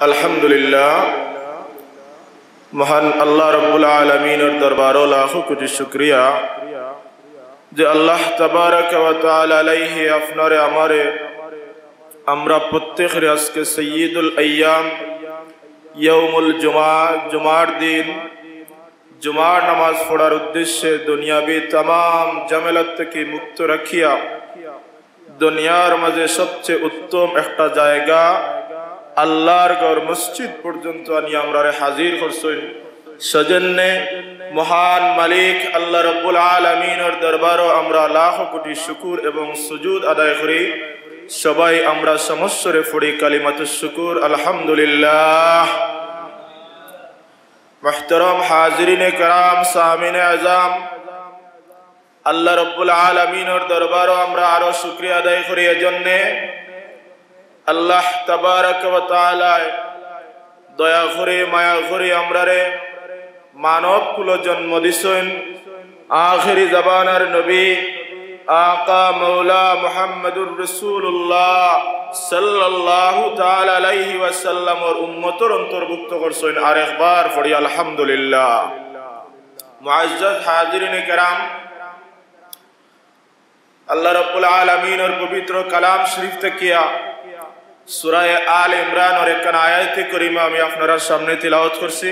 अल्हम्दुलिल्लाह महान अल्लाह रब्बुल आलमीनेर दरबारो लाखो कोटी शुक्रिया जे अल्लाह तबारक व तआला अलैहि आपनारे आमारे आमरा प्रत्येकेर आजके सय्यिदुल अय्याम यौमुल जुमा जुमार दिन जुमार नामाज पढ़ार उद्देश्ये दुनियावी तमाम झमेला थेके मुक्त राखिया दुनियार माझे सबचेये उत्तम एकटा जायगा আল্লাহর ঘর মসজিদ পর্যন্ত আনি আমরারে হাজির করছেন সেজন্যে মহান মালিক আল্লাহ রাব্বুল আলামিনের দরবারে আমরা লাখ কোটি শুকর এবং সুজুদ আদায় করি সবাই আমরা সমস্বরে পড়ি কালিমাতুশ শুকর আলহামদুলিল্লাহ। মুহতারাম হাজিরিনে کرام সামিনে আযম আল্লাহ রাব্বুল আলামিনের দরবারে আমরা আরো শুকরিয়া আদায় করি এজন্যে আল্লাহ তাবারক ওয়া তাআলা দয়া করে মায়া করে আমরারে মানব কুল জন্ম দিছেন আখিরি জামানার নবী আকা মাওলা মুহাম্মদুর রাসূলুল্লাহ সাল্লাল্লাহু তাআলা আলাইহি ওয়াসাল্লামের উম্মতের অন্তর্ভুক্ত করছেন। আরেকবার পড়ি আলহামদুলিল্লাহ। মুআজ্জাজ হাজিরিনে کرام আল্লাহ রাব্বুল আলামিনের পবিত্র কালাম শরীফ থেকে সূরা আল ইমরান और एक आयत करीमा আমি আপনাদের সামনে তিলাওয়াত করছি।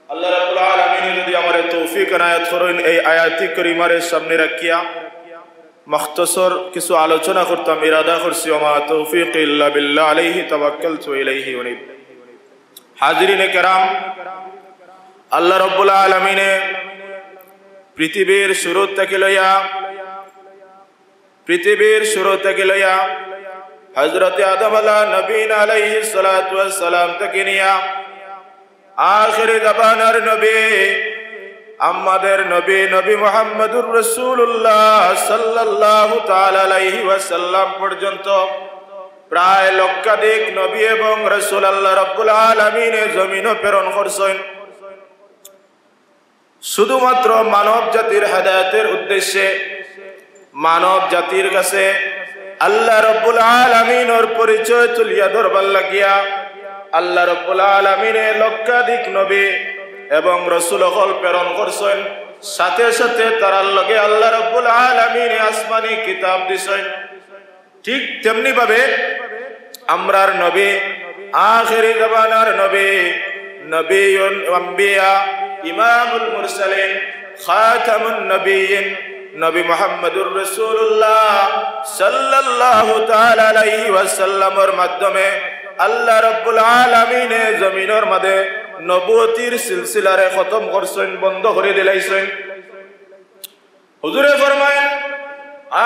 আল্লাহ রাব্বুল আলামিন যদি আমারে তৌফিক এনায়েত করেন এই আয়াত করিমার সামনে রাখিয়া মুখতাসর কিছু আলোচনা করতাম ইরাদা করছি। ওমা তৌফিক ইল্লা বিল্লাহ আলাইহি তাওয়াক্কালতু ইলাইহি উনীব। হাজিরিনে کرام আল্লাহ রাব্বুল আলামিন পৃথিবীর শুরু থেকে লইয়া हज़रत आदम नबी अलैहिस्सलाम तक निया आखिर ज़बानार नबी आमादेर नबी नबी मुहम्मदुर रसूलुल्लाह सल्लल्लाहु ताआला अलैहि वसल्लम पर्यन्त प्राय लक्षाधिक नबी एवं रसूल आल्लाह रब्बुल आलामीन जमीने प्रेरण करছেন শুধুমাত্র মানব জাতির হেদায়েতের উদ্দেশ্যে মানব জাতির কাছে আল্লাহ রব্বুল আলামিনের পরিচয় তুলিয়া ধরবার লাগিয়া আল্লাহ রব্বুল আলামিনে লক্ষাধিক নবী এবং রাসূল হল প্রেরণ করছেন। সাথে সাথে তার লগে আল্লাহ রব্বুল আলামিনে আসমানি কিতাব দিছেন। ঠিক তেমনি ভাবে আমরার নবী আখিরি জামানার নবী নবিয়ুল আম্বিয়া ইমামুল মুরসালিন খাতামুন নবিয়্যিন নবী মুহাম্মদুর রাসূলুল্লাহ সাল্লাল্লাহু তাআলা আলাইহি ওয়াসাল্লামের মাধ্যমে আল্লাহ রাব্বুল আলামিন জমিনের মধ্যে নবুয়তির সিলসিলারে খতম করছেন, বন্ধ করে দিলাইছেন। হুজুরে ফরমায়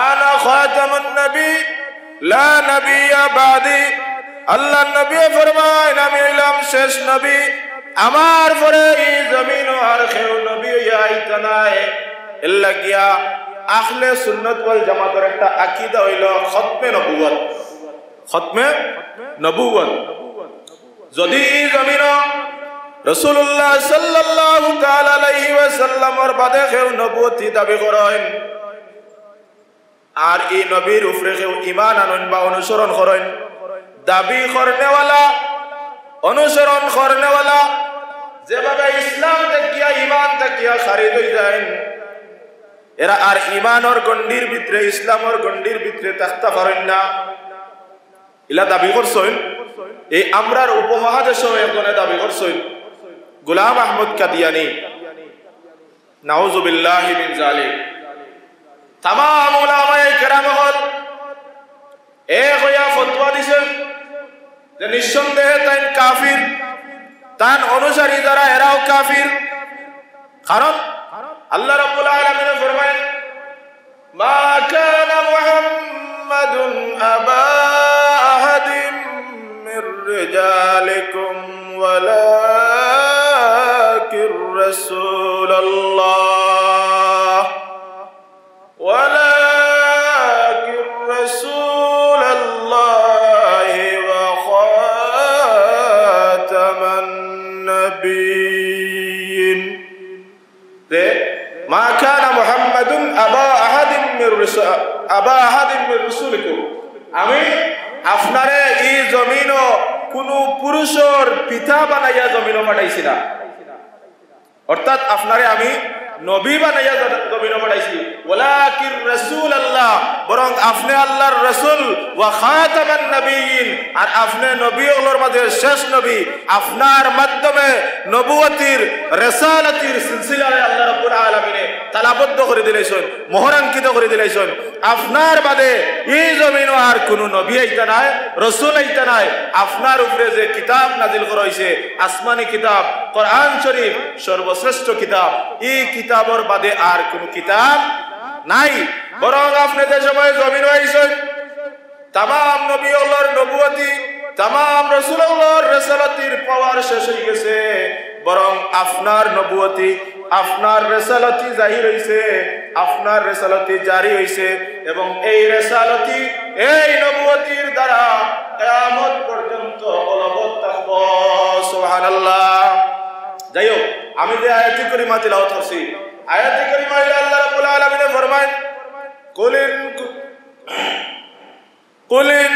আনা খাতামুন নবী লা নবিয়্যা বাদি। আল্লাহ নবী ফরমায় আমি হইলাম শেষ নবী, আমার পরে এই জমিন আর কেউ নবী আইতা নাই। এল্লা গিয়া আহলে সুন্নাত ওয়াল জামাতের একটা আকীদা হইল খতমে নবুয়ত। খতমে নবুয়ত যদি এই জমিন রাসূলুল্লাহ সাল্লাল্লাহু তাআলা আলাইহি ওয়াসাল্লামের বাদে কেউ নবুয়তি দাবি করেন আর এই নবীর উপরে কেউ ঈমান আনেন বা অনুসরণ করেন, দাবি করনেওয়ালা অনুসরণ করনেওয়ালা যেভাবে ইসলাম তাকিয়া ঈমান তাকিয়া খারিজ হয়ে যায় এরা আর ঈমানের গণ্ডির ভিতরে ইসলামের গণ্ডির ভিতরে থাকতে পারেন না। ইলা দাবি করছেন এই আমরার উপমহাদেশেও একজনে দাবি করছেন গোলাম আহমদ কাদিয়ানী নাউযুবিল্লাহি মিন যালিক। তামাম উলামায়ে কেরাম হল এক হইয়া ফতোয়া দিছেন যে নিঃসন্দেহে তাই কাফির, তার অনুসারী যারা এরাও কাফির। কারণ আল্লাহ রাব্বুল আলামিন ফরমায়েন মা কানা মুহাম্মাদুন আবা আহাদিম মির রিজালিকুম ওয়ালাকির রাসূলুল্লাহ ওয়ালাকির রাসূলুল্লাহ ওয়া খাতামান নবিয়্যিন। মা কানা মুহাম্মাদুন আবা আহাদিম মির রাসূলিকুম, আমি আপনারে এই জমিন কোনো পুরুষের পিতা বানাইয়া জমিনে পাঠাইছি না, অর্থাৎ আপনারে আমি নবী বানাইয়া জমিনে পাঠাইছি। ওয়ালাকিন রাসূলুল্লাহ, বরং আপনি আল্লাহর রাসূল, ওয়া খাতামান নবিয়্যিন, আর আপনি নবীগুলোর মধ্যে শেষ নবী। আপনার মাধ্যমে নবুয়তির রিসালাতির সিলসিলারে আল্লাহ রাব্বুল আলামিনে তালাবদ্ধ করে দিলেছেন, মোহরাঙ্কিত করে দিলেছেন। আপনার বাদে এই জমিনে আর কোনো নবী আইতা নাই, রাসূল আইতা নাই। আপনার উপরে যে কিতাব নাজিল করা হইছে, আসমানি কিতাব কোরআন শরীফ, সর্বশ্রেষ্ঠ কিতাব, এই কিতাবের বাদে আর কোনো কিতাব নাই। বরং আপনি যে সময় জমিন আইছেন, তামাম নবীগুলোর নবুয়তি, তামাম রাসূলুল্লাহর রিসালাতির পাওয়ার শেষ হয়ে গেছে। বরং আপনার নবুয়তি, আপনার রিসালাতি জাহির হইছে, আপনার রিসালাতি জারি হইছে, এবং এই রিসালাতি, এই নবুয়তির দ্বারা কিয়ামত পর্যন্ত বলবৎ থাকবো। সুবহানাল্লাহ। যাই হোক, আমি যে আয়াতি কারিমা তিলাওয়াত করছি, আয়াতি কারিমা আল্লাহ রাব্বুল আলামিন ফরমান, কুল ইন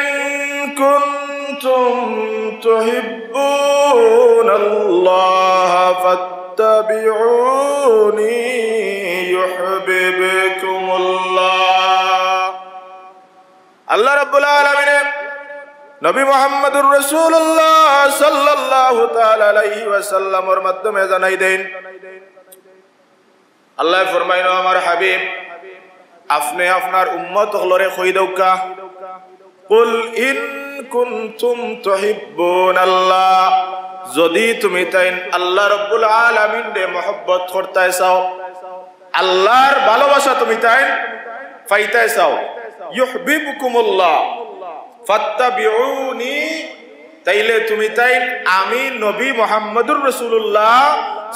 কুনতুম তুহিব্বুনাল্লাহ ফাত্তাবিউনি ইউহিব্বুকুমুল্লাহ। আল্লাহ রাব্বুল আলামিন নবী মুহাম্মদুর রাসূলুল্লাহ সাল্লাল্লাহু তাআলা আলাইহি ওয়াসাল্লামের মাধ্যমে জানাই দেন, আল্লাহ ফরমাইলো, আমার হাবিব, আপনি আপনার উম্মত হলরে কই দাওকা, কুল ইন কুনতুম তুহিব্বুনাল্লাহ, যদি তুমি তাই আল্লাহ রাব্বুল আলামিন রে মহব্বত করতে চাও, আল্লাহর ভালোবাসা তুমি তাই পাইতে চাও, ইউহিব্বুকুমুল্লাহ ফাত্তাবিউনি, তাইলে তুমি তাই আমি নবী মুহাম্মদুর রাসূলুল্লাহ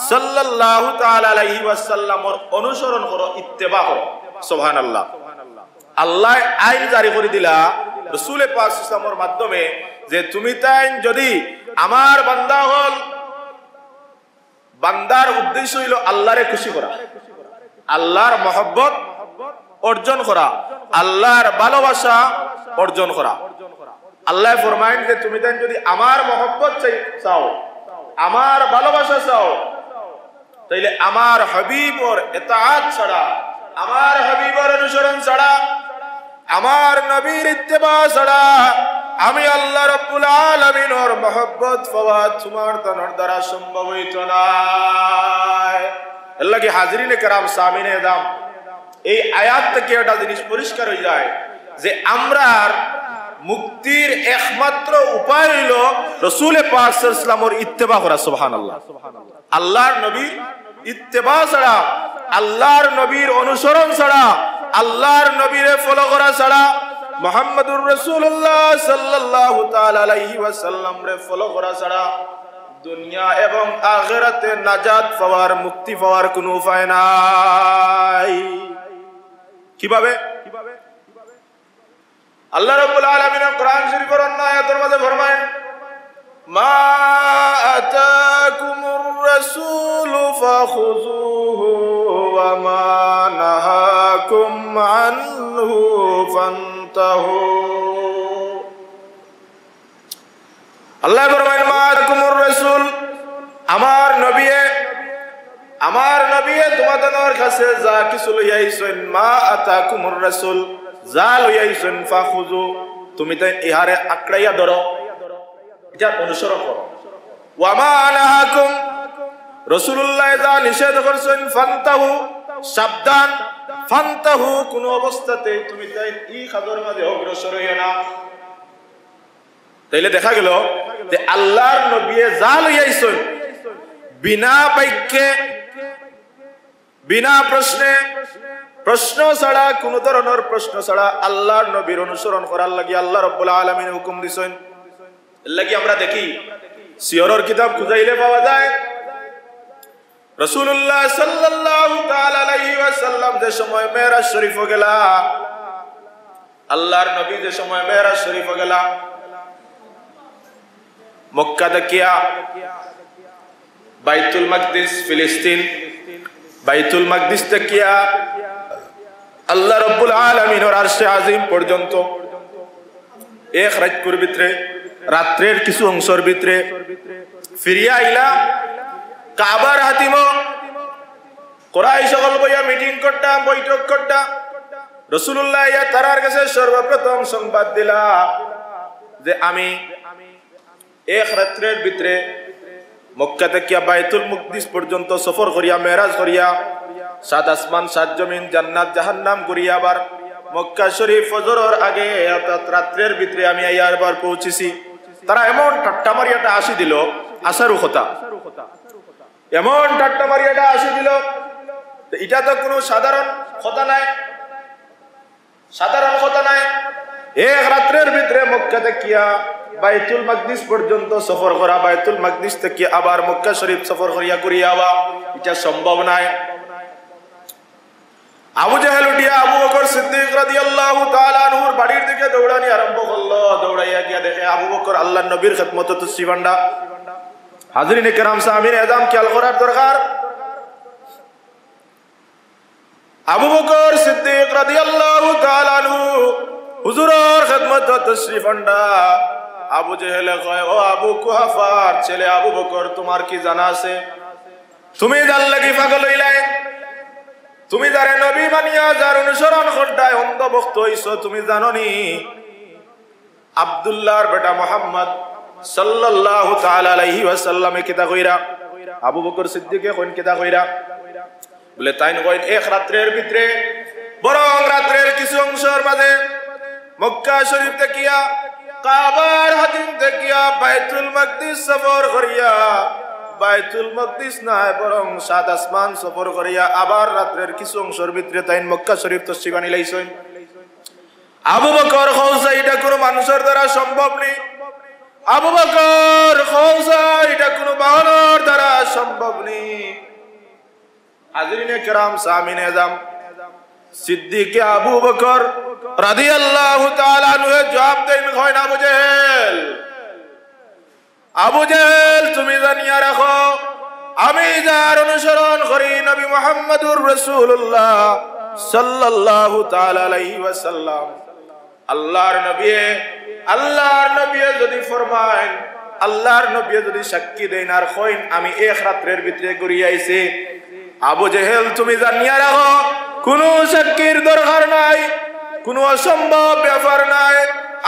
সাল্লাল্লাহু তাআলা আলাইহি ওয়াসাল্লামের অনুসরণ করো, ইত্তেবা করো। সুবহানাল্লাহ। আল্লাহ আইন জারি করে দিলা রাসূল পাক সাল্লাল্লাহু আলাইহি ওয়াসাল্লামের মাধ্যমে, যে তুমি তাই যদি আমার বান্দা হল, বান্দার উদ্দেশ্য হইল আল্লাহরে খুশি করা, আল্লাহর মহব্বত অর্জন করা, আল্লাহর ভালোবাসা অর্জন করা। আল্লাহ ফরমায়েন যে তুমি তাই যদি আমার মহব্বত চাও, আমার ভালোবাসা চাও, তাইলে আমার হাবিবর ইতাআত ছাড়া, আমার হাবিবর অনুসরণ ছাড়া, আমার নবীর ইত্তেবা ছাড়া আমি আল্লাহ রাব্বুল আলামিনের মহব্বত পাওয়া তোমার দ্বারা সম্ভব হইত না। আল্লাহ কি হাজিরিনে কেরাম, সামিনে দাম, এই আয়াত থেকে একটা জিনিস পরিষ্কার হয়ে যায় যে আমরার মুক্তির একমাত্র উপায় হইল রাসূল পাক সাল্লাল্লাহু আলাইহি ওয়াসাল্লামের ইত্তেবা করা। সুবহানাল্লাহ। আল্লাহর নবীর ইত্তেবা ছাড়া, আল্লাহর নবীর অনুসরণ ছাড়া, আল্লাহর নবীরে ফলো করা ছাড়া, মুহাম্মদুর রাসূলুল্লাহ সাল্লাল্লাহু তাআলা আলাইহি ওয়াসাল্লাম রে ফলো করা ছাড়া দুনিয়া এবং আখিরাতে নাজাত পাওয়ার, মুক্তি পাওয়ার কোনো উপায় নাই। কিভাবে? আল্লাহ রাব্বুল আলামিন কোরআন শরীফের অন্য আয়াতের মধ্যে ফরমায়েন, মা আতাকুমুর রাসূলু ফাখুযুহু ওয়া মা নাহাকুম আনহু ফান্তাহু। আল্লাহ ফরমায়েন, মা আতাকুমুর রাসূল, আমার নবী তোমাদের কাছে যা কিছু লইয়া আইছেন, মা আতাকুমুর রাসূল, যা লইয়া আইছেন, ফাখুযু, তুমি তাই ইহারে আঁকড়াইয়া ধরো, এটা অনুসরণ করো। ওয়া মা নাহাকুম, রাসূলুল্লাহ যা নিষেধ করছেন, ফান্তাহু, সাবধান, ফান্তাহু, কোন অবস্থাতে তুমি তাই এই খাদর মাঝে অগ্রসর হইও না। তাইলে দেখা গেল যে আল্লাহর নবী যা লইয়া আইছেন, বিনা বাক্যে, বিনা প্রশ্নে, প্রশ্ন ছাড়া, কোন ধরনের প্রশ্ন ছাড়া আল্লাহর নবীর অনুসরণ করার লাগি আল্লাহ রাব্বুল আলামিন হুকুম দিছেন। এর লাগি আমরা দেখি সিয়রের কিতাব খুঁজাইলে পাওয়া যায়, রাসূলুল্লাহ সাল্লাল্লাহু তাআলা আলাইহি ওয়াসাল্লাম যে সময় মেরাজ শরীফ গেলা, আল্লাহর নবী যে সময় মেরাজ শরীফ গেলা, মক্কা দেখিয়া বাইতুল মাকদিস, ফিলিস্তিন, বাইতুল মাকদিস দেখিয়া আল্লাহ রাব্বুল আলামিনের আরশে আজিম পর্যন্ত এক রাজ্যের ভিতরে রাত্রের কিছু অংশের ভিতরে ফিরিয়া আইলা কাবার হাতিম কোরাই সকল বইয়া মিটিং করতাম বৈঠক করতাম রাসূলুল্লাহ ইয়া তারার কাছে সর্বপ্রথম সংবাদ দিলা যে আমি এক রাত্রের ভিতরে মক্কা থেকে বাইতুল মুকদ্দিস পর্যন্ত সফর করিয়া মেরাজ করিয়া সাত আসমান সাত জমিন জান্নাত জাহান্নাম করিয়া আবার মক্কা শরীফ ফজরের আগে অর্থাৎ রাত্রের ভিতরে আমি আইয়ারবার পৌঁছেছি। তারা এমন ঠাট্টা মারিয়াটা আসি দিল আসারু কথা, এমন ঠাট্টা মারিয়াটা আসি দিল, এটা তো কোনো সাধারণ কথা নাই, সাধারণ কথা নাই। এক রাত্রের ভিতরে মক্কা থেকে বাইতুল মাকদিস পর্যন্ত সফর করা, বাইতুল মাকদিস থেকে আবার মক্কা শরীফ সফর করিয়া আওয়া, এটা সম্ভব নাই। আবু জাহেল উঠিয়া আবু বকর সিদ্দিক রাদিয়াল্লাহু তাআলা আনহুর বাড়ির দিকে দৌড়ানি আরম্ভ করলো। দৌড়াইয়া গিয়া দেখে আবু বকর আল্লাহর নবীর খিদমতে তুসি বান্দা। হাজরিনে কেরাম সামিন এজাম খেয়াল করার দরকার। আবু বকর সিদ্দিক রাদিয়াল্লাহু তাআলা আনহু হুজুরের খিদমতে তুসি বান্দা। আবু জাহেল কয়, ও আবু কুহাফার ছেলে আবু বকর, তোমার কি জানা আছে? তুমি যার লাগি পাগল হইলাই, তুমি যারে নবী মানিয়া যার অনুসরণ করতাই অন্ধভক্ত হইছো, তুমি জানো নি আব্দুল্লাহর বেটা মুহাম্মদ সাল্লাল্লাহু তাআলা আলাইহি ওয়াসাল্লামে কিতা কইরা? আবু বকর সিদ্দিকে কইন কিতা কইরা? বলে তাইন কইন এক রাত্রের ভিতরে বরং রাত্রের কিছু অংশের মাঝে মক্কা শরীফ থেকে কাবার হাতিম থেকে বাইতুল মাকদিস সফর করিয়া, বাইতুল মাকদিস নাই বরং সাত আসমান সফর করিয়া আবার রাত্রের কিছু অংশের ভিতরে তাইন মক্কা শরীফ তশরিফ আনি লাইছেন। আবু বকর খৌসা এটা কোনো মানুষের দ্বারা সম্ভব নেই। আবু বকর খৌসা এটা কোনো বাহনের দ্বারা সম্ভব নেই। হাজরিনে কেরাম সামিনে এজাম সিদ্দিকে আবু বকর রাদিয়াল্লাহু তাআলা আনহু জবাব দেন, কইন আবু জাহেল, আবু জাহেল তুমি জানিয়া রাখো আমি যার অনুসরণ করি নবী মুহাম্মদুর রাসূলুল্লাহ সাল্লাল্লাহু তাআলা আলাইহি ওয়াসাল্লাম, আল্লাহর নবী যদি ফরমায়, আল্লাহর নবী যদি সাক্ষী দেন আর কইন আমি এক রাত্রের ভিতরে ঘুরিয়ে আইছি, আবু জাহেল তুমি জানিয়া রাখো কোনো সাক্ষীর দরকার নাই, কোনো অসম্ভব ব্যাপার নাই।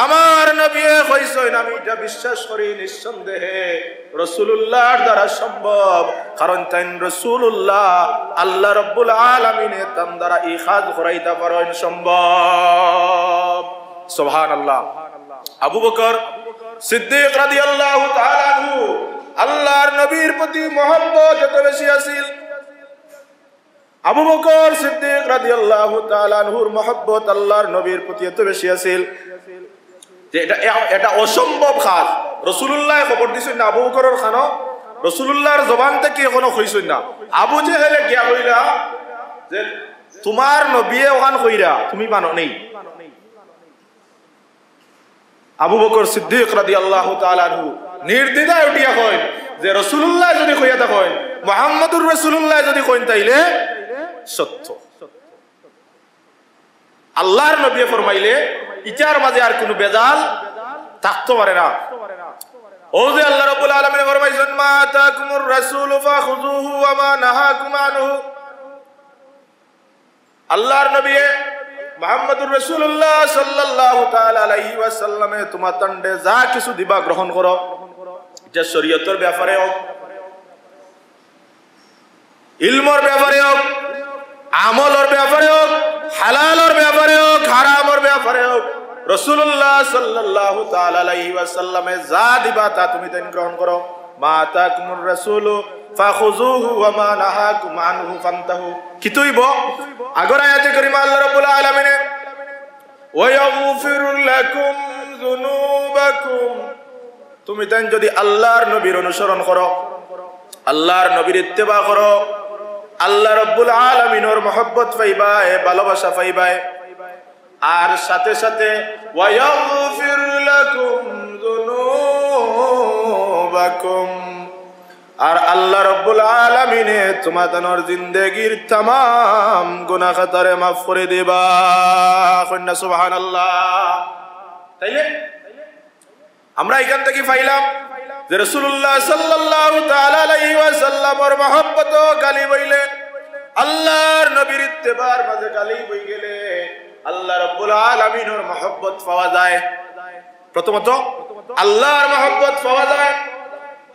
আমার নবী কইছেন আমি এটা বিশ্বাস করি নিঃসন্দেহে রাসূলুল্লাহর দ্বারা সম্ভব, কারণ তাই রাসূলুল্লাহ আল্লাহ রাব্বুল আলামিনে তার দ্বারা এই কাজ করাইতে পারেন সম্ভব। সুবহানাল্লাহ। আবু বকর সিদ্দিক রাদিয়াল্লাহু তাআলা আনহু আল্লাহর নবীর প্রতি মহব্বত এত বেশি আছিল, আবু বকর সিদ্দিক রাদিয়াল্লাহু তাআলা আনহুর মহব্বত আল্লাহর নবীর প্রতি এত বেশি আছিল যে এটা অসম্ভব কাজ। রাসূলুল্লাহ খবর দিছেন না আবু বকরের খানো, রাসূলুল্লাহর জবান থেকে এখনো কইছেন না। আবু জাহেলে গিয়া কইলা যে তোমার নবী ওখান কইরা তুমি মানো নেই। আবু বকর সিদ্দিক রাদিয়াল্লাহু তাআলা আনহু নির্দ্বিধায় উঠিয়া কইন যে রাসূলুল্লাহ যদি কইয়া থাকেন, মুহাম্মদুর রাসূলুল্লাহ যদি কইন তাইলে সত্য। আল্লাহর নবী ফরমাইলে ইটার মাঝে আর কোনো বেজাল থাকতে পারে না। ও যে আল্লাহ রাব্বুল আলামিন ফরমাইছেন মা আতাকুমুর রাসূলু ফাখুযুহু ওয়া মা নাহাকুম আনহু, আল্লাহর নবী মুহাম্মদুর রাসূলুল্লাহ সাল্লাল্লাহু তাআলা আলাইহি ওয়াসাল্লামে তোমার তন্ডে যা কিছু দিবা গ্রহণ করো, এটা শরীয়তের ব্যাপারে হোক, ইলমের ব্যাপারে হোক, আমলের ব্যাপারে হোক, হালালের ব্যাপারে হোক, হারামের ব্যাপারে হোক, রাসূলুল্লাহ সাল্লাল্লাহু তাআলা আলাইহি ওয়াসাল্লামে যা দিবা তা তুমি তাই গ্রহণ করো। মা আতাকুমুর রাসূলু ফাখুযুহু ওয়া মা নাহাকুম আনহু ফান্তাহু। কি তুইব আগর আয়াতে কারিমা আল্লাহ রাব্বুল আলামিন ওয়া ইয়াগফিরু লাকুম যুনুবাকুম, তুমি তাই যদি আল্লাহর নবীর অনুসরণ করো, আল্লাহর নবীর ইত্তেবা করো, আল্লাহ রাব্বুল আলামিনের মহব্বত পাইবা, ভালোবাসা পাইবা, আর সাথে সাথে ওয়া ইয়াগফির লাকুম যুনুবাকুম, আর আল্লাহ রাব্বুল আলামিনে তোমাদের জিন্দেগীর तमाम গুনাহ খাতারে মাফ করে দিবা। কন্যা সুবহানাল্লাহ। তাইলে আমরা এখান থেকে পাইলাম যে রাসূলুল্লাহ সাল্লাল্লাহু তাআলা আলাইহি ওয়াসাল্লামের মহব্বত গালি বইলে আল্লাহর নবীর ইত্তেবার মাঝে গালি বই গেলে আল্লাহ রাব্বুল আলামিনের মহব্বত পাওয়া যায়। প্রথমত আল্লাহর মহব্বত পাওয়া যায়।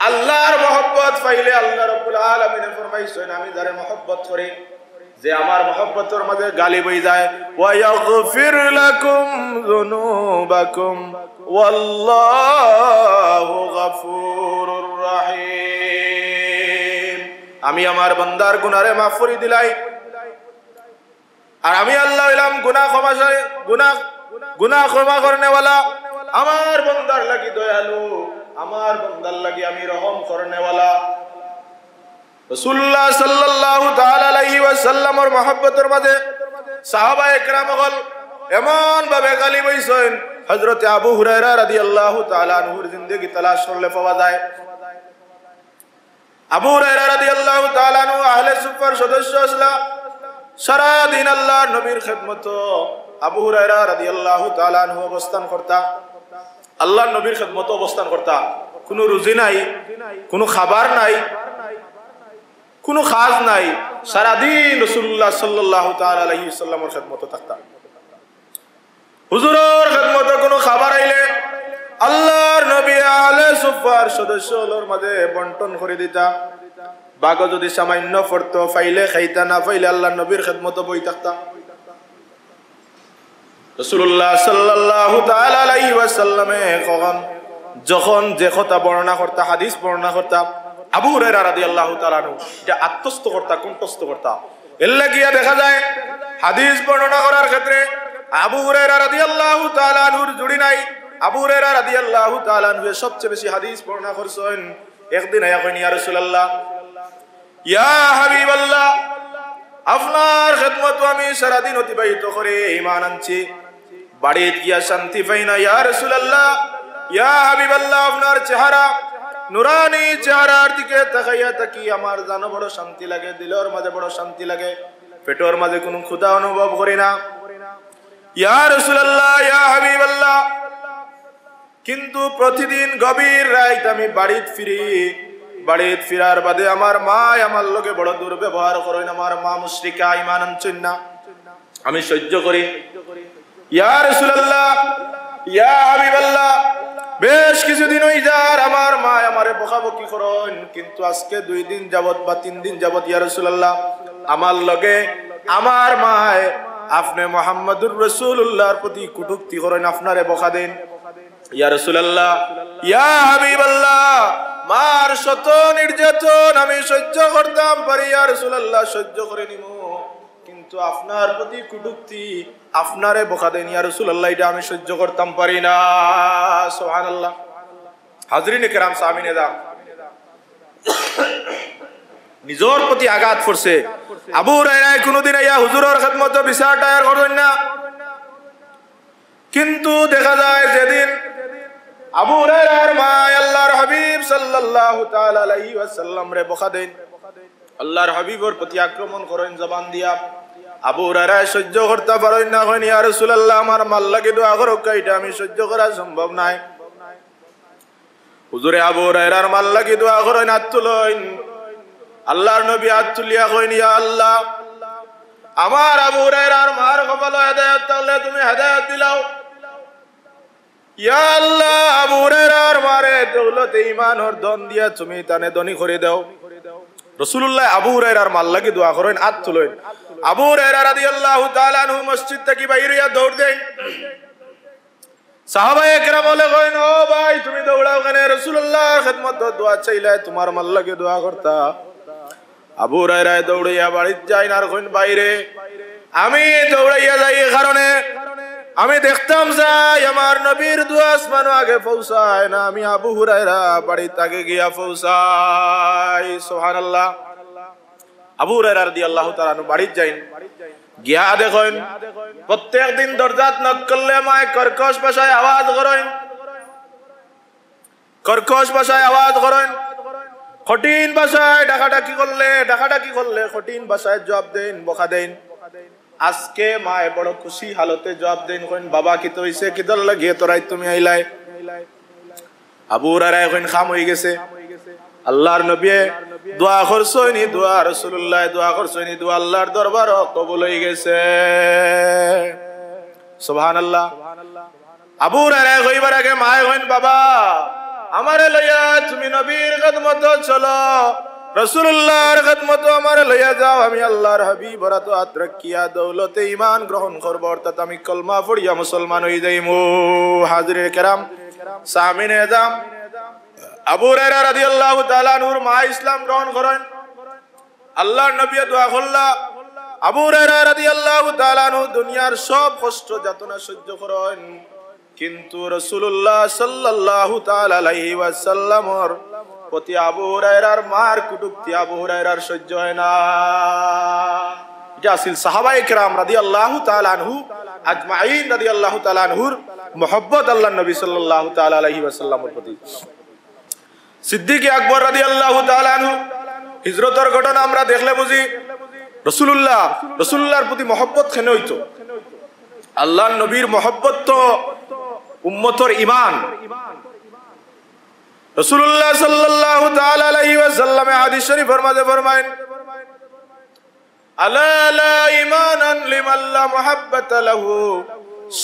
আল্লাহর মহব্বত পাইলে আল্লাহ রাব্বুল আলামিন ফরমাইছেন আমি যারে মহব্বত করি, যে আমার মহব্বতের মাঝে গালি বই যায়, ওয়া ইয়াগফির লাকুম যুনুবাকুম ওয়াল্লাহু গফুরুর রহিম। আমি আমার বান্দার গুনাহে মাফ করে দিলাই, আর আমি আল্লাহ হইলাম গুনাহ ক্ষমা করনে ওয়ালা। আমার বান্দার লাগি দয়ালু, আমার বান্দার লাগি আমি রহম করনে ওয়ালা। রাসূলুল্লাহ সাল্লাল্লাহু তাআলা আলাইহি ওয়াসাল্লামের মহব্বতের মাঝে সাহাবায়ে কেরামগণ এমন ভাবে গালি বইছেন, হযরত আবু হুরায়রা রাদিয়াল্লাহু তাআলা আনহুর জিন্দেগি তালাশ করলে পাওয়া যায়। আবু হুরায়রা রাদিয়াল্লাহু তাআলা আনহু আহলে সুফার সদস্য ছিলেন। সারা দিন আল্লাহর নবীর খিদমত আবু হুরায়রা রাদিয়াল্লাহু তাআলা আনহু অবস্থান করতা, আল্লাহর নবীর খিদমত অবস্থান করতা। কোনো রুজি নাই, কোনো খাবার নাই, কোনো খাজ নাই, সারা দিন রাসূলুল্লাহ সাল্লাল্লাহু তাআলা আলাইহি ওয়াসাল্লামের খিদমত থাকতা। হুজুরের খিদমতে কোনো খাবার আইলে আল্লাহর নবী আহলে সুফার সদস্যদের মাঝে বন্টন করে দিতা। বাগ যদি সামান্য পড়তো ফাইলে খাইতা, না ফাইলে আল্লাহর নবীর খিদমতে বই থাকতা। রাসূলুল্লাহ সাল্লাল্লাহু তাআলা আলাইহি ওয়াসাল্লামে যখন যে কথা বর্ণনা করতা, হাদিস বর্ণনা করতা, আবু হুরায়রা রাদিয়াল্লাহু তাআলা আনহু এটা আত্মস্থ করতা, কণ্ঠস্থ করতা। এর লাগিয়া দেখা যায় হাদিস বর্ণনা করার ক্ষেত্রে আবু হুরায়রা রাদিয়াল্লাহু তাআলা আনহুর জুড়ি নাই। আবু হুরায়রা রাদিয়াল্লাহু তাআলা আনহু সবচেয়ে বেশি হাদিস বর্ণনা করছেন। একদিন আয়া কইনি, ইয়া রাসূলুল্লাহ, ইয়া হাবিবাল্লাহ, আপনার খিদমত আমি সারা দিন অতিবাহিত করে ঈমান আনছি, বাড়িতে গিয়া শান্তি পাই না। ইয়া রাসূলুল্লাহ, ইয়া হাবিবাল্লাহ, আপনার চেহারা নুরানি চেহারার দিকে তাকাইয়া থাকি আমার জানো বড় শান্তি লাগে, দিলের মাঝে বড় শান্তি লাগে, পেটের মাঝে কোনো ক্ষুধা অনুভব করি না। ইয়া রাসূলুল্লাহ, ইয়া হাবিবাল্লাহ, কিন্তু প্রতিদিন গভীর রাত আমি বাড়িতে ফিরি, বাড়িতে ফিরার বাদে আমার মা আমার লগে বড় দুর্ব্যবহার করেন। আমার মা মুশরিকা, ঈমান আনছেন না, আমি সহ্য করি। ইয়া রাসূলুল্লাহ, ইয়া হাবিবাল্লাহ, বেশ কিছুদিন হই যার আমার মা আমারে বকাবকি করেন, কিন্তু আজকে 2 দিন যাবত বা 3 দিন যাবত ইয়া রাসূলুল্লাহ আমার লগে আমার মায় আপনি মুহাম্মদুর রাসূলুল্লাহর প্রতি কটূক্তি করেন, আপনারে বকা দেন। ইয়া রাসূলুল্লাহ, ইয়া হাবিবাল্লাহ, মার শত নির্যাতন আমি সহ্য করতাম পারি, ইয়া রাসূলুল্লাহ সহ্য করে নিমু, কিন্তু আপনার প্রতি কটূক্তি, আপনারে বকা দেন ইয়া রাসূলুল্লাহ এটা আমি সহ্য করতাম পারি না। সুবহানাল্লাহ। হাজরিনে কেরাম, সামিনে দাম, নিজের প্রতি আঘাত করছে। আবু হুরায়রা কোনদিন আইয়া হুজুরের খিদমতে বিচার দায়ের করেন না, কিন্তু দেখা যায় যেদিন আবু হুরায়রার মা আল্লাহর হাবিব সাল্লাল্লাহু তাআলা আলাইহি ওয়াসাল্লাম রে বকা দেন, আল্লাহর হাবিবের প্রতি আক্রমণ করেন জবান দিয়া। আবু হুরায়রা সহ্য করতে পারেন না, কইন ইয়া রাসূলুল্লাহ আমার মাল লাগে দোয়া করো, এটা আমি সহ্য করা সম্ভব নাই। হুজুরে আবু হুরায়রার মাল লাগে দোয়া করেন, হাত তুলেন। আল্লাহর নবী হাত তুলিয়া কইন, ইয়া আল্লাহ, আমার আবু হুরায়রার মার কপালে হেদায়েত তাহলে তুমি হেদায়েত দিলাও। ইয়া আল্লাহ, আবু হুরায়রার মারে দৌলতে ঈমানের ধন দিয়া তুমি তানে ধনী করে দাও। রাসূলুল্লাহ আবু হুরায়রার মাল লাগি দোয়া করেন, হাত তুলেন। আবু হুরায়রা রাদিয়াল্লাহু তাআলা আনহু মসজিদ থেকে বাইরে দৌড় দেন। সাহাবায়ে কেরাম বলে কইন, ও ভাই তুমি দৌড়াও কেন? রাসূলুল্লাহর খিদমত দোয়া চাইলে তোমার মাল লাগি দোয়া করতা। আবু হুরায়রা দৌড়াইয়া বাড়িতে যাই না, আর কইন বাইরে আমি দৌড়াইয়া যাই কারণে আমি দেখতাম যাই আমার নবীর দোয়া আসমানে আগে পৌঁছায় না, আমি আবু হুরায়রা বাড়িতে আগে গিয়া পৌঁছাই। সুবহানাল্লাহ। আবু হুরায়রা রাদিয়াল্লাহু তাআলা আনহু বাড়িতে যাইন, গিয়া দেখেন প্রত্যেক দিন দরজাত নক করলে মায় কর্কশ ভাষায় আওয়াজ করেন, কর্কশ ভাষায় আওয়াজ করেন, কঠিন ভাষায় ডাকাডাকি করলে কঠিন ভাষায় জবাব দেন, বকা দেন। আজকে মায় বড় খুশি হালতে জবাব দেন, কইন বাবা কি তো হইছে, কি দল লাগিয়ে তোরাই তুমি আইলাই। আবু হুরায়রা এখন খাম হয়ে গেছে আল্লাহর নবী দোয়া করছনি দোয়া রাসূলুল্লাহ দোয়া করছনি দোয়া আল্লাহর দরবার কবুল হয়ে গেছে সুবহানাল্লাহ আবু হুরায়রা কইবার আগে মা কইন বাবা আমারে লইয়া তুমি নবীর খিদমত চলো রাসূলুল্লাহর খিদমত আমারে লইয়া যাও আমি আল্লাহর হাবিব রাত আত্রাকিয়া দৌলতে ঈমান গ্রহণ করব অর্থাৎ আমি কলমা পড়িয়া মুসলমান হই যাইমু হাজিরে কেরাম সামিনে আযম আবু হুরায়রা রাদিয়াল্লাহু তাআলা আনহুর মা ইসলাম গ্রহণ করেন আল্লাহর নবী দোয়া করলা আবু হুরায়রা রাদিয়াল্লাহু তাআলা আনহু দুনিয়ার সব কষ্ট যাতনা সহ্য করেন কিন্তু রাসূলুল্লাহ সাল্লাল্লাহু তাআলা আলাইহি ওয়াসাল্লামর প্রতি আবু হুরায়রার মার কুটুক্তি আবু হুরায়রার সহ্য হয় না এটা আসল সাহাবায়ে কেরাম রাদিয়াল্লাহু তাআলা আনহু আজমাইন রাদিয়াল্লাহু তাআলা আনহুর মুহাব্বত আল্লাহর নবী সাল্লাল্লাহু তাআলা আলাইহি ওয়াসাল্লামের প্রতি সিদ্দিক আকবর রাদিয়াল্লাহু তাআলা আনহু হিজরতের ঘটনা আমরা দেখলে বুঝি রাসূলুল্লাহর প্রতি মুহাব্বত কেন হইতো আল্লাহর নবীর মুহাব্বত তো উম্মতের ঈমান রাসূলুল্লাহ সাল্লাল্লাহু তাআলা আলাইহি ওয়াসাল্লাম হাদিস শরীফের মধ্যে ফরমায়েন আলা লা ঈমানান লিমান লা মুহাব্বাতা লাহু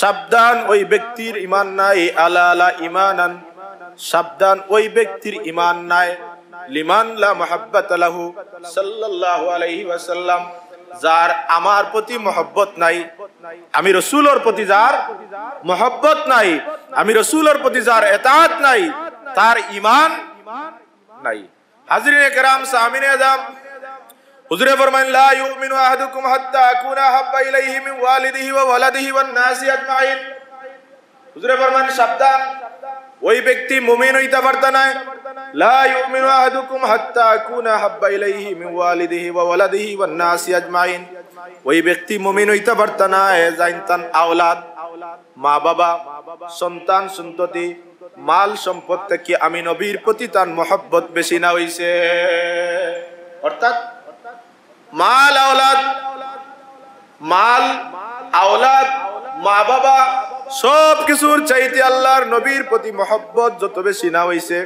সাবধান ওই ব্যক্তির ঈমান নাই আলা লা ঈমানান সাবধান ওই ব্যক্তির ঈমান নাই লিমান লা মুহাব্বাতা লাহু সাল্লাল্লাহু আলাইহি ওয়াসাল্লাম যার আমার প্রতি মুহাব্বত নাই আমি রাসূলের প্রতি যার মুহাব্বত নাই আমি রাসূলের প্রতি যার ইতাআত নাই তার ঈমান নাই হাজরিনে কেরাম সামিনে আযম হুজুরে ফরমান লা ইউমিনু আহাদুকুম হাত্তা আকুনা হাব্বা ইলাইহি মিন ওয়ালিদিহি ওয়া ওয়ালাদিহি ওয়ান নাসি আজমাইন হুজুরে ফরমান সাবধান ওই ব্যক্তি মুমিন হইতে পারতা না লা ইউমিনু আহাদুকুম হাত্তা আকুনা হাব্বা ইলাইহি মিন ওয়ালিদিহি ওয়া ওয়ালাদিহি ওয়ান নাসি আজমাইন ওই ব্যক্তি মুমিন হইতে পারতা না জাইনতান আওলাদ মা বাবা সন্তান সন্ততি মাল সম্পদ থেকে আমি নবীর প্রতি তার মুহাব্বত বেশি না হইছে অর্থাৎ মাল আওলাদ মা বাবা সব কিছুর চাইতে আল্লাহর নবীর প্রতি মুহাব্বত যত বেশি না হইছে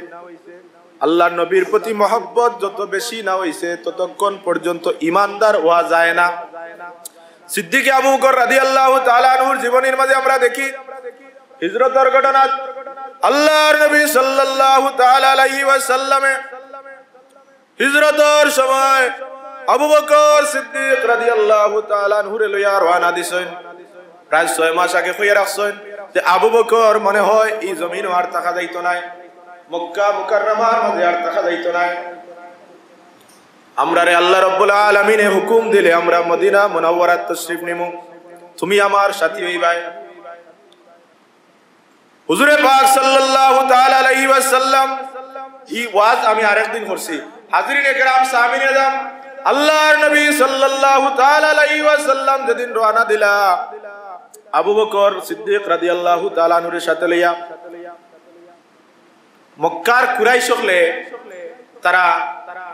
আল্লাহর নবীর প্রতি মুহাব্বত যত বেশি না হইছে ততক্ষণ পর্যন্ত ঈমানদার হওয়া যায় না সিদ্দিক আবু বকর রাদিয়াল্লাহু তাআলা আনহুর জীবনের মাঝে আমরা দেখি হিজরতের ঘটনা আল্লাহর নবী সাল্লাল্লাহু তাআলা আলাইহি ওয়াসাল্লামে হিজরতের সময় আবু বকর সিদ্দিক রাদিয়াল্লাহু তাআলা আনহুরে লইয়া রওনা দিছেন প্রায় 6 মাস আগে কইয়া রাখছেন যে আবু বকর মনে হয় এই জমিন আর থাকা যাইতো না মক্কা মুকাররমার মধ্যে আর থাকা যাইতো না আমরারে আল্লাহ রাব্বুল আলামিন হুকুম দিলে আমরা মদিনা মুনাওয়ারাত তাশরীফ নিমু তুমি আমার সাথী হইবাই হুজুরে পাক সাল্লাল্লাহু তাআলা আলাইহি ওয়াসাল্লাম এই ওয়াজ আমি আরেকদিন করছি হাজিরিনে কেরাম সামিনে আযম আল্লাহর নবী সাল্লাল্লাহু তাআলা আলাইহি ওয়াসাল্লাম যেদিন রওনা দিলা আবু বকর সিদ্দিক রাদিয়াল্লাহু তাআলা আনহুর সাথে লইয়া মক্কার কুরাইশ সকলে তারা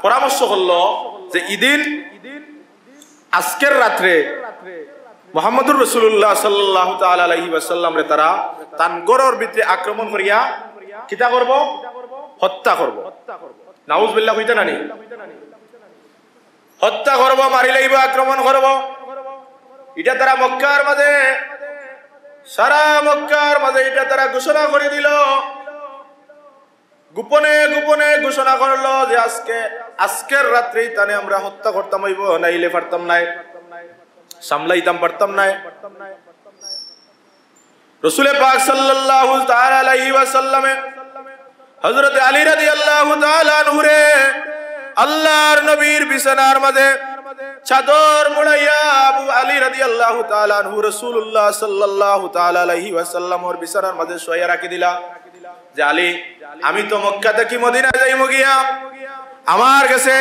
পরামর্শ করলো যে ঈদিন আজকের রাতে মুহাম্মদুর রাসূলুল্লাহ সাল্লাল্লাহু তাআলা আলাইহি ওয়াসাল্লাম রে তারা তানগরর ভিতরে আক্রমণ করিয়া কিটা করব হত্যা করব নাউজুবিল্লাহ হইতা নানি হত্যা করব মারি লাইব আক্রমণ করব এটা তারা মক্কার মাঝে সারা মক্কার মাঝে এটা তারা ঘোষণা করে দিল গোপনে গোপনে ঘোষণা করলো যে আজকের রাত্রেই তানে আমরা হত্যা করতাম হইব নাইলে পারতাম নাই সামলাইতাম পারতাম নাই রাসূল পাক সাল্লাল্লাহু তাআলা আলাইহি ওয়াসাল্লামে হযরত আলী রাদিয়াল্লাহু তাআলা আনহু রে আল্লাহর নবীর বিছানার মাঝে চাদর মুড়াইয়া আবু আলী রাদিয়াল্লাহু তাআলা আনহু রাসূলুল্লাহ সাল্লাল্লাহু তাআলা আলাইহি ওয়াসাল্লামের বিছানার মাঝে শুইয়া রাখি দিলা যে আলী আমি তো মক্কা থেকে মদিনা যাইমু গিয়া আমার কাছে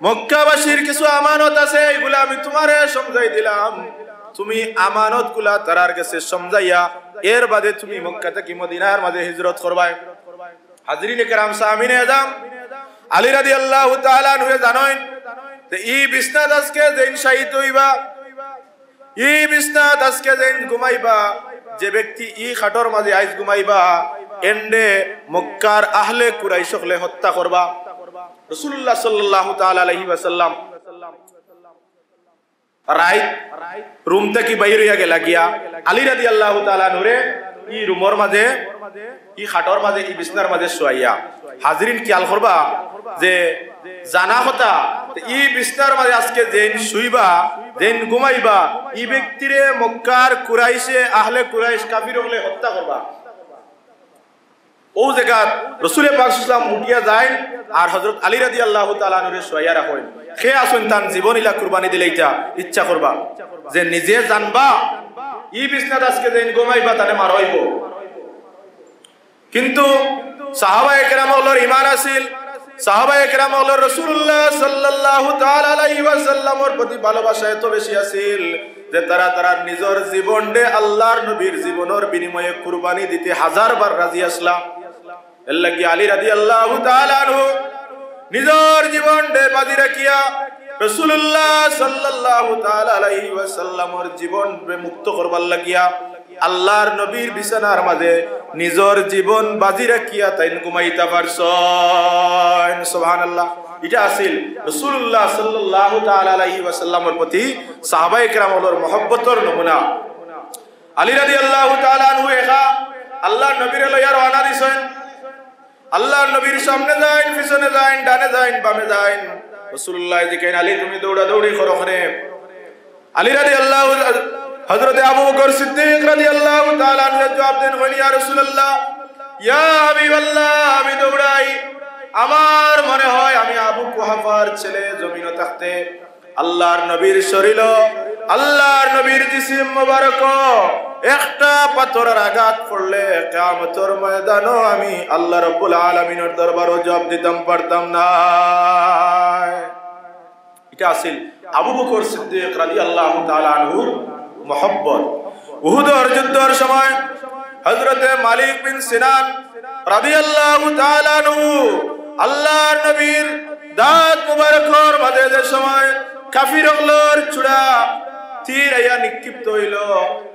মক্কাবাসীর কিছু আমানত আছে এগুলা আমি তোমারে সমঝাই দিলাম তুমি আমানতগুলা তারার কাছে সমঝাইয়া এর বাদে তুমি মক্কা থেকে মদিনার মাঝে হিজরত করবাই হাজরিনে কেরাম সামিনে আযম আলী রাদিয়াল্লাহু তাআলা আনহু জানেন যে এই বিছনাত আজকে যেন শহীদ হইবা এই বিছনাত আজকে যেন ঘুমাইবা যে ব্যক্তি এই খাটর মাঝে আইজ ঘুমাইবা এন্ডে মক্কার আহলে কুরাইশ হলে হত্যা করবা রাসূলুল্লাহ সাল্লাল্লাহু তাআলা আলাইহি ওয়াসাল্লাম রাইট রুম থেকে বাইরে হইয়া গেলা গিয়া আলী রাদিয়াল্লাহু তাআলা নূরে ই রুমর মাঝে ই খাটর মাঝে ই বিছনার মাঝে শুয়াইয়া হাজরিন খেয়াল করবা যে জানা কথা ই বিছনার মাঝে আজকে যেন শুইবা যেন ঘুমাইবা ই ব্যক্তিরে মক্কার কুরাইশে আহলে কুরাইশ কাফির হলে হত্যা করবা ও জায়গা রাসূল পাক সাল্লাল্লাহু আলাইহি ওয়াসাল্লাম উঠিয়া যায় আর হযরত আলী রাদিয়াল্লাহু তাআলা নূরে শুয়াইয়া রাখেন খে আসুন তান জীবনীলা কুরবানি দিলেইটা ইচ্ছা করবা যে নিজে জানবা ই বিছনাত আজকে যেন ঘুমাইবা তানে মারইব কিন্তু সাহাবায়ে কেরাম হলোর ঈমান আছিল সাহাবায়ে কেরাম হলোর রাসূলুল্লাহ সাল্লাল্লাহু তাআলা আলাইহি ওয়াসাল্লামের প্রতি ভালোবাসা এত বেশি আছিল যে তারা নিজের জীবনকে আল্লাহর নবীর জীবনের বিনিময়ে কুরবানি দিতে হাজারবার রাজি আসলাম এর লাগি আলী রাদিয়াল্লাহু তাআলা আনহু নিজের জীবনকে বাজি রাখিয়া রাসূলুল্লাহ সাল্লাল্লাহু তাআলা আলাইহি ওয়াসাল্লামের জীবনকে মুক্ত করবার লাগিয়া আল্লাহর নবীর বিছানার মাঝে নিজের জীবন বাজি রাখিয়া তাইন ঘুমাইতে পারছেন সুবহানাল্লাহ এটা আছিল রাসূলুল্লাহ সাল্লাল্লাহু তাআলা আলাইহি ওয়াসাল্লামের প্রতি সাহাবায়ে কেরামের মহব্বতের নমুনা আলী রাদিয়াল্লাহু তাআলা আনহু একা আল্লাহর নবীর লইয়া রওনা দিছেন আল্লাহর নবীর সামনে যান পিছনে যান ডানে যান বামে যান রাসূলুল্লাহ জিকেন আলী তুমি দৌড়াদৌড়ি করো করে আলী রাদিয়াল্লাহু হযরত আবু বকর সিদ্দিক রাদিয়াল্লাহু তাআলা আনহু জবাব দেন বলি ইয়া রাসূলুল্লাহ ইয়া হাবিবাল্লাহ আমি দৌড়াই আমার মনে হয় আমি আবু কুহাফার ছেলে জমিনে থাকতে আল্লাহর নবীর শরীর আল্লাহর নবীর জিসিম মোবারক একটা পাথরের আঘাত পড়লে কিয়ামতের ময়দানে আমি আল্লাহ রাব্বুল আলামিনের দরবারে জবাব দিতাম পারতাম না এটা আছিল আবু বকর সিদ্দিক রাদিয়াল্লাহু তাআলা আনহুর মুহাব্বত উহুদের যুদ্ধের সময় হযরত মালিক বিন সিনান রাদিয়াল্লাহু তাআলা আনহু আল্লাহর নবীর দাঁত মুবারকের মাঝে যে সময় কাফিরগুলোর চূড়া তীর আয়া নিক্ষিপ্ত হইল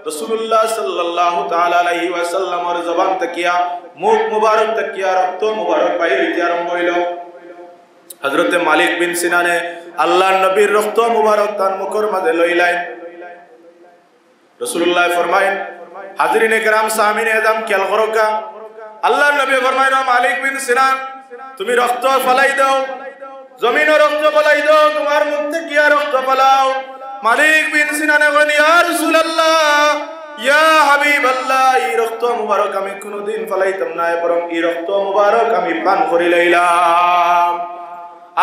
রাসূলুল্লাহ সাল্লাল্লাহু তাআলা আলাইহি ওয়াসাল্লামের জবান তাকিয়া মুখ মুবারক তাকিয়া রক্ত মুবারক বাইরে হইতে আরম্ভ হইল হযরত মালিক বিন সিনানে আল্লাহর নবীর রক্ত মুবারক তার মুখের মাঝে লইলেন রাসূলুল্লাহ ফরমায়েন হাজরিনে کرام সামিনে আযম খেয়াল করো কা আল্লাহর নবী ফরমায়েন মালিক বিন সিনান তুমি রক্ত ফলাই দাও জমিনে রক্ত ফলাই দাও তোমার মুখ থেকে রক্ত ফলাও মালিক বিন সিনানে বলেন ইয়া রাসূলুল্লাহ ইয়া হাবিবাল্লাহ এই রক্ত মুবারক আমি কোনদিন ফলাইতাম না বরং এই রক্ত মুবারক আমি পান করি লইলাম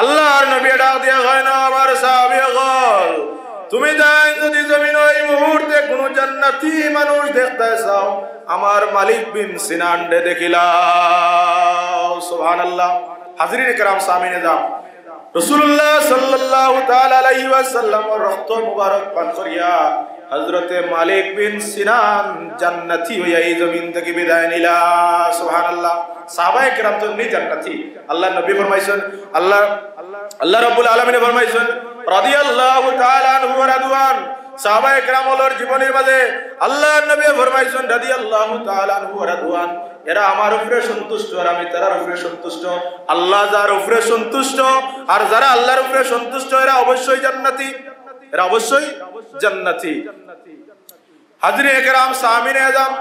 আল্লাহর নবী ডাক দিয়া কয় না আমার সাহাবীগণ তুমি যাই যদি জমিনে এই মুহূর্তে কোন জান্নাতি মানুষ দেখতে চাও আমার মালিক বিন সিনান দে দেখিলাও সুবহানাল্লাহ হাজরিন کرام সামিনে যাও রাসূলুল্লাহ সাল্লাল্লাহু তাআলা আলাইহি ওয়াসাল্লাম রক্ত মুবারক পান করিয়া হযরত মালিক বিন সিনান জান্নাতি হইয়া এই জমিন থেকে বিদায় নিলা সুবহানাল্লাহ সাহাবায়ে کرام তো নি জান্নাতি আল্লাহর নবী ফরমাইছেন আল্লাহ রাব্বুল আলামিন ফরমাইছেন রাদিয়াল্লাহু তাআলা আনহু ওয়া রাদওয়ান সাহাবায়ে কেরামের জীবনের মাঝে আল্লাহর নবী ফরমাইছেন রাদিয়াল্লাহু তাআলা আনহু ওয়া রাদওয়ান এরা আমার উপরে সন্তুষ্ট আর আমি তার উপরে সন্তুষ্ট আল্লাহ যার উপরে সন্তুষ্ট আর যারা আল্লাহর উপরে সন্তুষ্ট এরা অবশ্যই জান্নাতি হাজরিনে کرام সামিনে আযম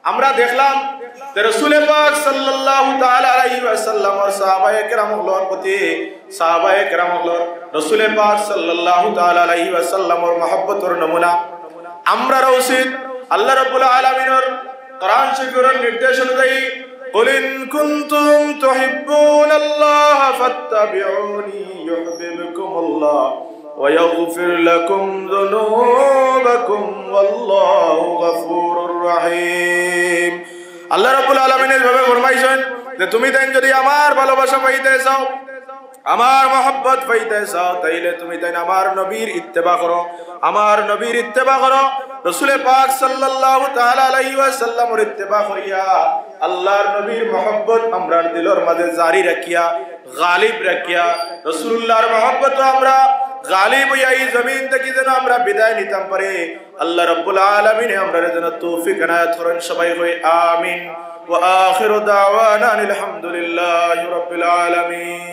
আমরা দেখলাম যে রাসূল পাক সাল্লাল্লাহু তাআলা আলাইহি ওয়াসাল্লাম আর সাহাবায়ে কেরামের প্রতি সাহাবায়ে কেরামের রাসূল পাক সাল্লাল্লাহু তাআলা আলাইহি ওয়াসাল্লামের মহব্বতের নমুনা আমরা উচিত আল্লাহ রাব্বুল আলামিনের কোরআন শরীফের নির্দেশ অনুযায়ী কুল ইন কুনতুম তুহিব্বুনাল্লাহ ফাত্তাবিউনি ইউহিব্বুকুমুল্লাহ ওয়া ইয়াগফির লাকুম যুনুবাকুম ওয়াল্লাহু গফুরুর রহিম আল্লাহ রাব্বুল আলামিন এভাবে ফরমাইছেন যে তুমি তাই যদি আমার ভালোবাসা পাইতে চাও আমার মহব্বত পাইতে চাও তাইলে তুমি তাই আমার নবীর ইত্তেবা করো রাসূল পাক সাল্লাল্লাহু তাআলা আলাইহি ওয়াসাল্লামের ইত্তেবা করিয়া আল্লাহর নবীর মহব্বত আমরার দিলের মাঝে জারি রাখিয়া গালিব রাখিয়া রাসূলুল্লাহর মহব্বত আমরা গালিব হইয়া এই জমিন থেকে যেন আমরা বিদায় নিতাম পারে আল্লাহ রাব্বুল আলামিন আমরা যেন তৌফিক এনায়েত করেন সবাই হই আমিন ওয়া আখিরু দাওয়ানা আলহামদুলিল্লাহি রাব্বিল আলামিন।